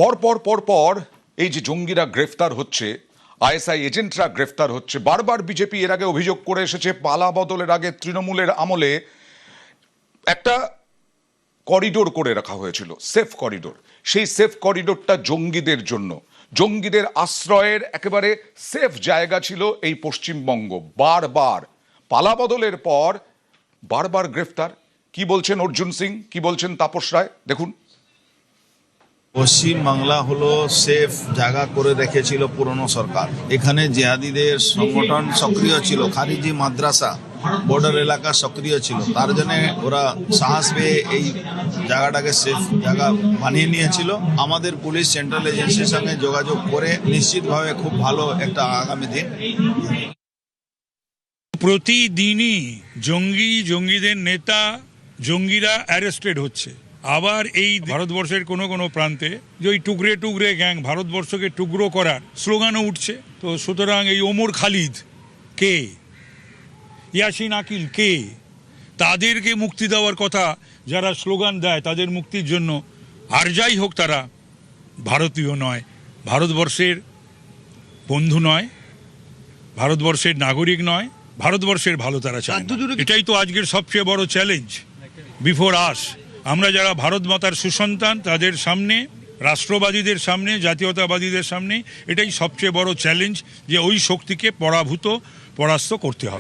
পর পর পর পর এই যে জঙ্গিরা গ্রেফতার হচ্ছে, আইএসআই এজেন্টরা গ্রেফতার হচ্ছে, বারবার বিজেপি এর আগে অভিযোগ করে এসেছে পালা বদলের আগে তৃণমূলের আমলে একটা করিডোর করে রাখা হয়েছিল, সেফ করিডোর। সেই সেফ করিডোরটা জঙ্গিদের জন্য, জঙ্গিদের আশ্রয়ের একেবারে সেফ জায়গা ছিল এই পশ্চিমবঙ্গ। বারবার পালা বদলের পর বারবার গ্রেফতার। কি বলছেন অর্জুন সিং, কি বলছেন তাপস রায়, দেখুন। পশ্চিম বাংলা হলো সেফ জায়গা করে রেখেছিল পুরনো সরকার। এখানে জিহাদিদের সংগঠন সক্রিয় ছিল, খারিজি মাদ্রাসা বর্ডার এলাকা সক্রিয় ছিল। তার জন্য ওরা সাহস পেয়ে এই জায়গাটাকে সেফ জায়গা বানিয়ে নিয়েছিল। আমাদের পুলিশ সেন্ট্রাল এজেন্সির সঙ্গে যোগাযোগ করে নিশ্চিতভাবে খুব ভালো একটা আগামী দিন। প্রতিদিনই জঙ্গিদের নেতা জঙ্গিরা অ্যারেস্টেড হচ্ছে। আবার এই ভারতবর্ষের কোনো কোনো প্রান্তে যে ওই টুকরে টুকরে গ্যাং, ভারতবর্ষকে টুকরো করার স্লোগানও উঠছে। তো সুতরাং এই ওমর খালিদ কে, ইয়াসিন আকিল কে, তাদেরকে মুক্তি দেওয়ার কথা যারা স্লোগান দেয় তাদের মুক্তির জন্য, আর যাই হোক তারা ভারতীয় নয়, ভারতবর্ষের বন্ধু নয়, ভারতবর্ষের নাগরিক নয়, ভারতবর্ষের ভালো তারা চায় না। এটাই তো আজকের সবচেয়ে বড় চ্যালেঞ্জ বিফোর আস। আমরা যারা ভারত মাতার সুসন্তান তাদের সামনে, রাষ্ট্রবাদীদের সামনে, জাতীয়তাবাদীদের সামনে এটাই সবচেয়ে বড় চ্যালেঞ্জ যে ওই শক্তিকে পরাস্ত করতে হবে।